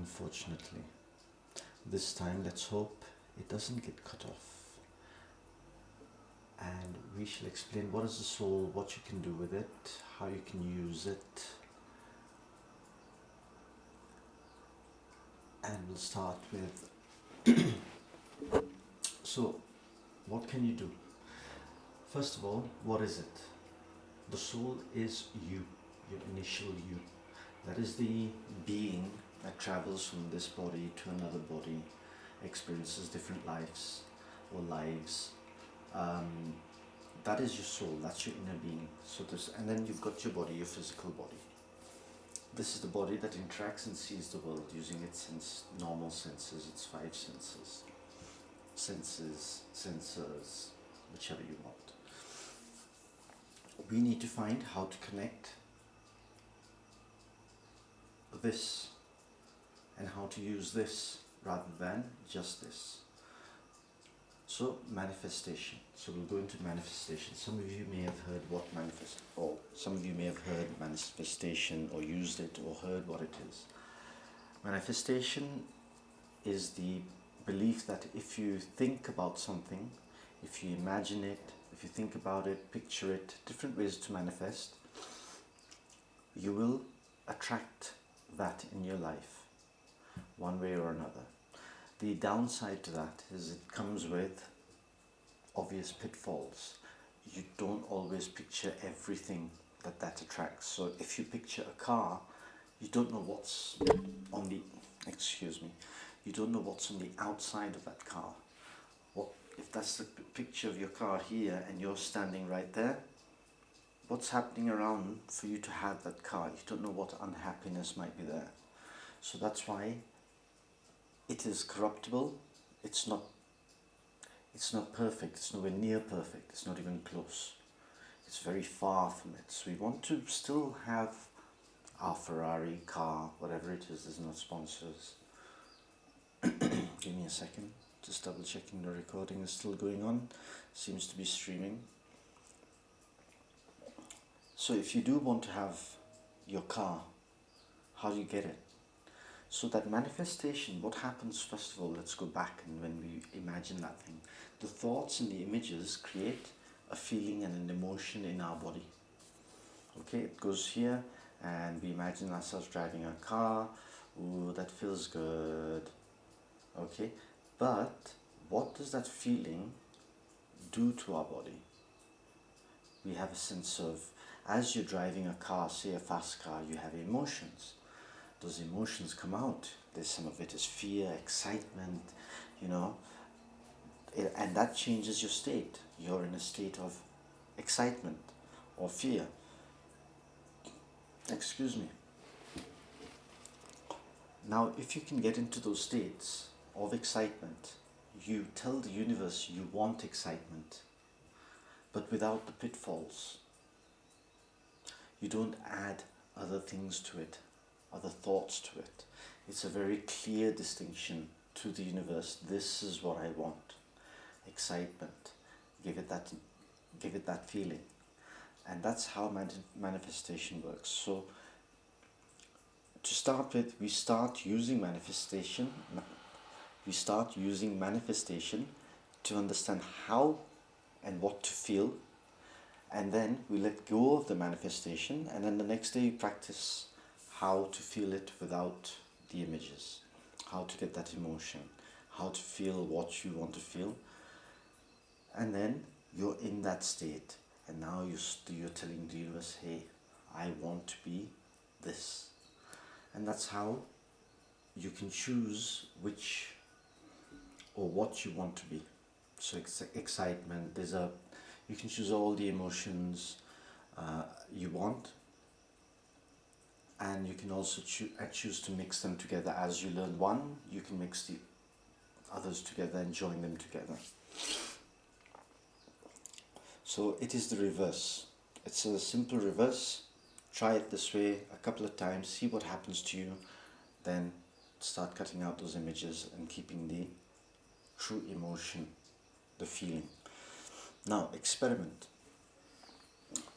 unfortunately. This time, let's hope it doesn't get cut off. And we shall explain what is the soul, what you can do with it, how you can use it. And we'll start with so, what can you do? First of all, what is it? The soul is you, your initial you. That is the being that travels from this body to another body, experiences different lives or lives. That is your soul, that's your inner being. So this, and then you've got your body, your physical body. This is the body that interacts and sees the world using its normal senses, its five senses. Sensors, whichever you want. We need to find how to connect this and how to use this rather than just this. So manifestation. So we'll go into manifestation. Some of you may have heard some of you may have heard manifestation or used it or heard what it is. Manifestation is the belief that if you think about something, if you imagine it, if you think about it, picture it, different ways to manifest, you will attract that in your life, one way or another. The downside to that is it comes with obvious pitfalls. You don't always picture everything that attracts. So if you picture a car, you don't know what's on the, you don't know what's on the outside of that car. What if that's the picture of your car here and you're standing right there? What's happening around for you to have that car? You don't know what unhappiness might be there. So that's why it is corruptible. It's not perfect. It's nowhere near perfect. It's not even close. It's very far from it. So we want to still have our Ferrari car, whatever it is. There's no sponsors. Give me a second. Just double checking the recording is still going on. Seems to be streaming. So if you do want to have your car, how do you get it? So that manifestation, what happens first of all, let's go back, and when we imagine that thing, the thoughts and the images create a feeling and an emotion in our body. Okay, it goes here and we imagine ourselves driving a car. Ooh, that feels good. Okay, but what does that feeling do to our body? We have a sense of, as you're driving a car, say a fast car, you have emotions. Those emotions come out. There's some of it is fear, excitement, and that changes your state. You're in a state of excitement or fear. Excuse me. Now, if you can get into those states of excitement, you tell the universe you want excitement, but without the pitfalls. You don't add other things to it, other thoughts to it. It's a very clear distinction to the universe. This is what I want. Excitement. Give it that feeling. And that's how manifestation works. So to start with, we start using manifestation to understand how and what to feel, and then we let go of the manifestation, and then the next day you practice how to feel it without the images, how to get that emotion, how to feel what you want to feel, and then you're in that state, and now you're telling the universe, hey, I want to be this. And that's how you can choose which or what you want to be. So excitement, you can choose all the emotions you want, and you can also choose to mix them together. As you learn one, you can mix the others together and join them together. So it is the reverse. It's a simple reverse. Try it this way a couple of times, see what happens to you, then start cutting out those images and keeping the true emotion, the feeling. Now, experiment.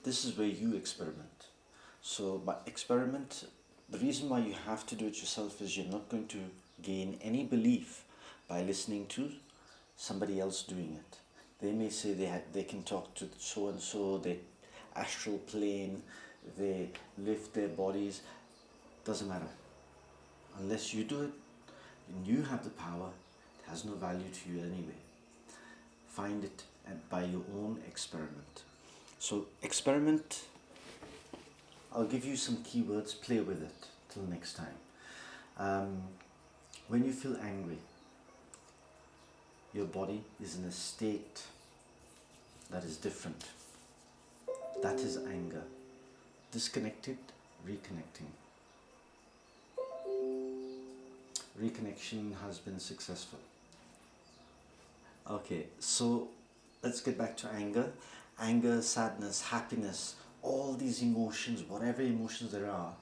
This is where you experiment. So by experiment, The reason why you have to do it yourself is you're not going to gain any belief by listening to somebody else doing it. They may say they can talk to so and so, they astral plane, they lift their bodies. Doesn't matter. Unless you do it and you have the power, it has no value to you anyway. Find it by your own experiment. So experiment, I'll give you some keywords, play with it till next time. When you feel angry, your body is in a state that is different. That is anger. Disconnected, reconnecting. Reconnection has been successful. Okay, so let's get back to anger. Anger, sadness, happiness, all these emotions, whatever emotions there are,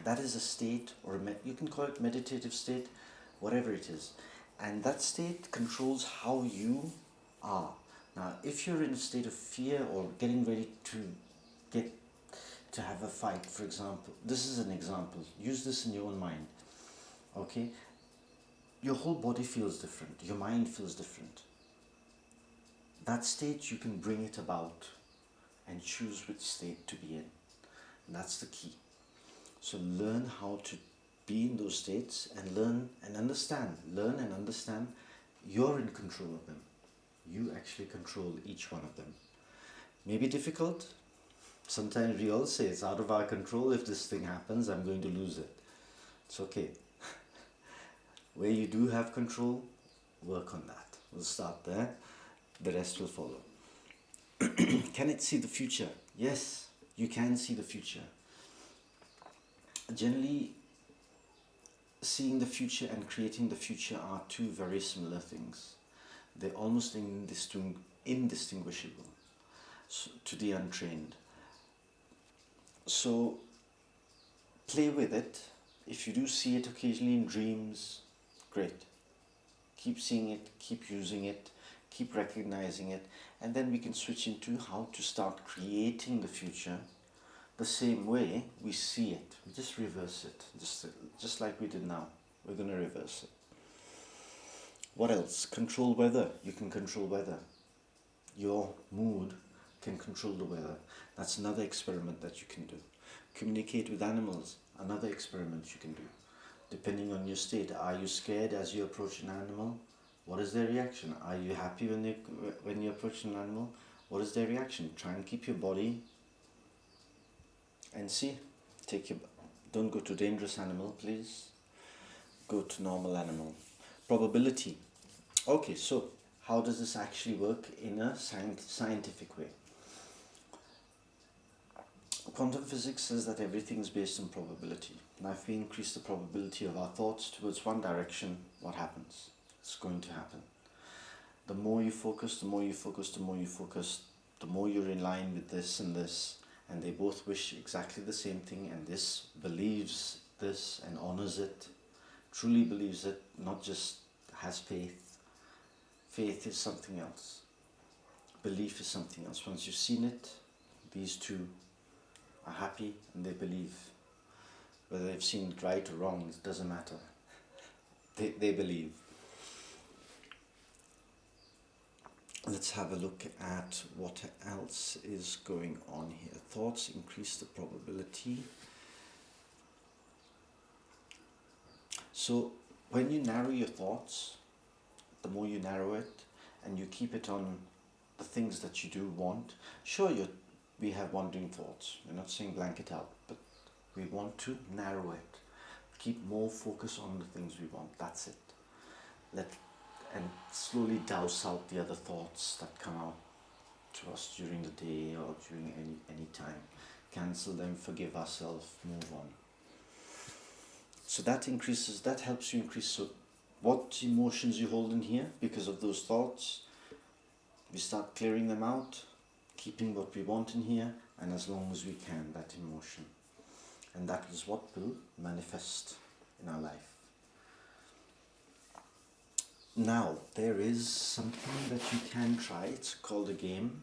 that is a state, or you can call it meditative state, whatever it is. And that state controls how you are. Now, if you're in a state of fear or getting ready to have a fight, for example, this is an example. Use this in your own mind. Okay? Your whole body feels different. Your mind feels different. That state, you can bring it about and choose which state to be in. And that's the key. So learn how to be in those states and learn and understand. Learn and understand you're in control of them. You actually control each one of them. Maybe difficult. Sometimes we all say it's out of our control. If this thing happens, I'm going to lose it. It's okay. Where you do have control, work on that. We'll start there. The rest will follow. Can it see the future? Yes, you can see the future. Generally, seeing the future and creating the future are two very similar things. They're almost indistinguishable to the untrained. So play with it. If you do see it occasionally in dreams, great. Keep seeing it, keep using it, keep recognizing it, and then we can switch into how to start creating the future the same way we see it. We just reverse it, just like we did now. We're going to reverse it. What else? Control weather. You can control weather. Your mood can control the weather. That's another experiment that you can do. Communicate with animals. Another experiment you can do. Depending on your state. Are you scared as you approach an animal? What is their reaction? Are you happy when you approach an animal? What is their reaction? Try and keep your body and see. Don't go to dangerous animal, please. Go to normal animal. Probability. Okay, so how does this actually work in a scientific way? Quantum physics says that everything is based on probability. Now, if we increase the probability of our thoughts towards one direction, what happens? It's going to happen. The more you focus, the more you focus, the more you focus, the more you're in line with this and this, and they both wish exactly the same thing, and this believes this and honors it, truly believes it, not just has faith. Faith is something else. Belief is something else. Once you've seen it, these two are happy and they believe. Whether they've seen it right or wrong, it doesn't matter. They believe. Let's have a look at what else is going on here. Thoughts increase the probability. So when you narrow your thoughts, the more you narrow it and you keep it on the things that you do want, sure, we have wandering thoughts. We're not saying blank it out, but we want to narrow it. Keep more focus on the things we want. That's it. And slowly douse out the other thoughts that come out to us during the day or during any time. Cancel them, forgive ourselves, move on. So that helps you increase. So what emotions you hold in here because of those thoughts, we start clearing them out, keeping what we want in here, and as long as we can, that emotion. And that is what will manifest in our life. Now, there is something that you can try. It's called a game.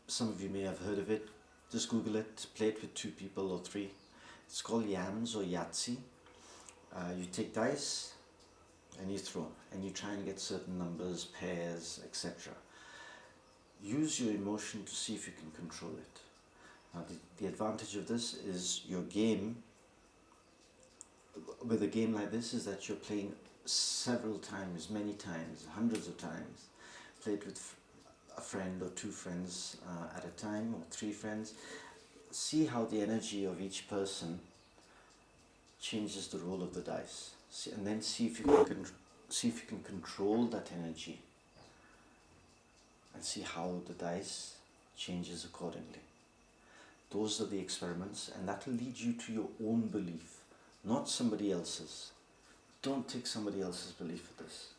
Some of you may have heard of it. Just Google it, play it with 2 people or 3. It's called yams or Yahtzee. You take dice and you throw, and you try and get certain numbers, pairs, etc. Use your emotion to see if you can control it. Now the advantage of this is your game, with a game like this, is that you're playing several times, many times, hundreds of times. Play it with a friend or two friends at a time, or three friends. See how the energy of each person changes the roll of the dice, and then see if you can control that energy, and see how the dice changes accordingly. Those are the experiments, and that will lead you to your own belief, not somebody else's. Don't take somebody else's belief for this.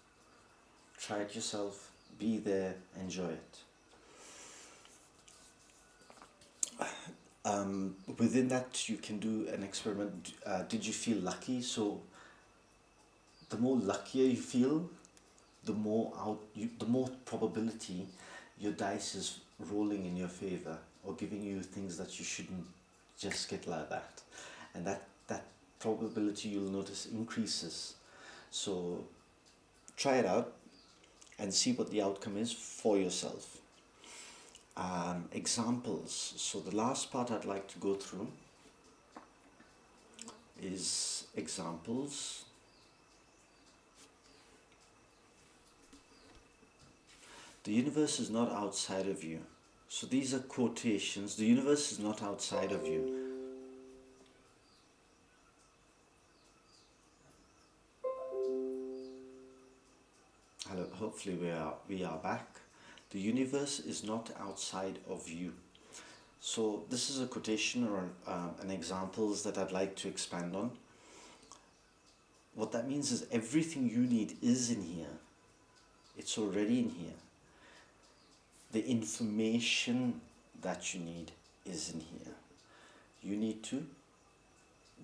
Try it yourself, be there, enjoy it. Within that, you can do an experiment. Did you feel lucky? So the more luckier you feel, the more probability your dice is rolling in your favor, or giving you things that you shouldn't just get like that. And that probability, you'll notice, increases. So try it out and see what the outcome is for yourself. Examples. So the last part I'd like to go through is examples. The universe is not outside of you. So these are quotations. The universe is not outside of you. Hello, hopefully we are back. The universe is not outside of you. So this is a quotation or an examples that I'd like to expand on. What that means is everything you need is in here. It's already in here. The information that you need is in here. You need to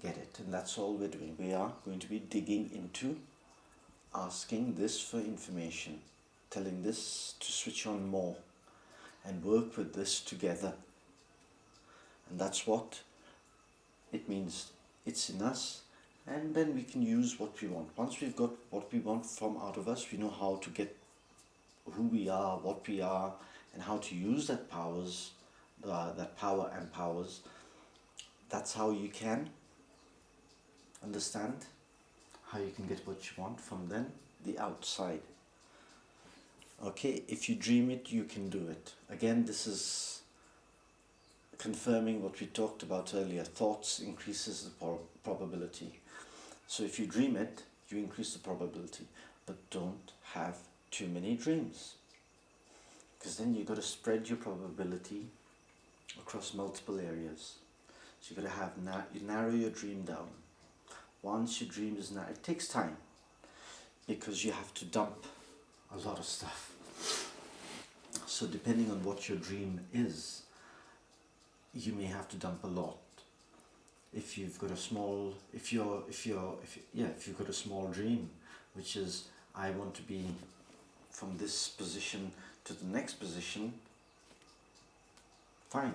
get it, and that's all we're doing. We are going to be digging into asking this for information, telling this to switch on more, and work with this together. And that's what it means. It's in us, and then we can use what we want. Once we've got what we want from out of us, we know how to get who we are, what we are, and how to use that powers, that power and powers. That's how you can understand how you can get what you want from then the outside. Okay, if you dream it, you can do it. Again, this is confirming what we talked about earlier. Thoughts increases the probability. So if you dream it, you increase the probability. But don't have too many dreams, because then you've got to spread your probability across multiple areas. So you've got to have you narrow your dream down. Once your dream is narrow, it takes time, because you have to dump a lot of stuff. So depending on what your dream is, you may have to dump a lot. If you've got a small, if you've got a small dream, which is, I want to be from this position to the next position, fine.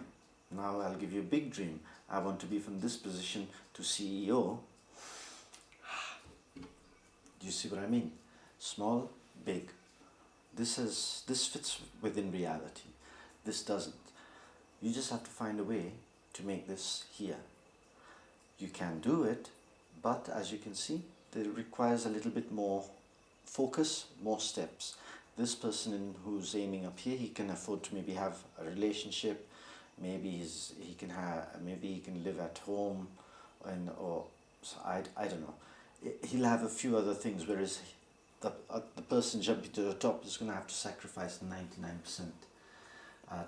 Now I'll give you a big dream. I want to be from this position to CEO. Do you see what I mean? Small, big. This fits within reality. This doesn't. You just have to find a way to make this here. You can do it, but as you can see, it requires a little bit more focus, more steps. This person who's aiming up here, he can afford to maybe have a relationship. Maybe he can live at home, or I don't know. He'll have a few other things, whereas the person jumping to the top is going to have to sacrifice 99%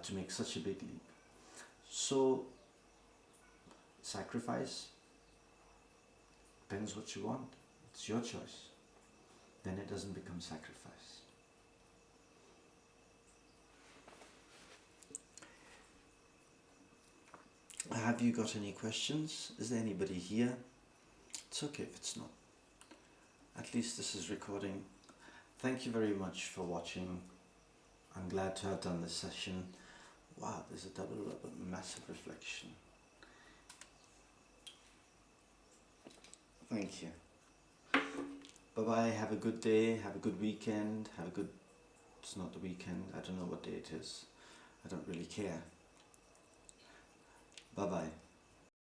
to make such a big leap. So sacrifice depends what you want. It's your choice. Then it doesn't become sacrifice. Have you got any questions? Is there anybody here? It's okay if it's not. At least this is recording. Thank you very much for watching. I'm glad to have done this session. Wow, there's a massive reflection. Thank you. Bye bye, have a good day, have a good weekend, have a good... It's not the weekend, I don't know what day it is. I don't really care. Bye bye.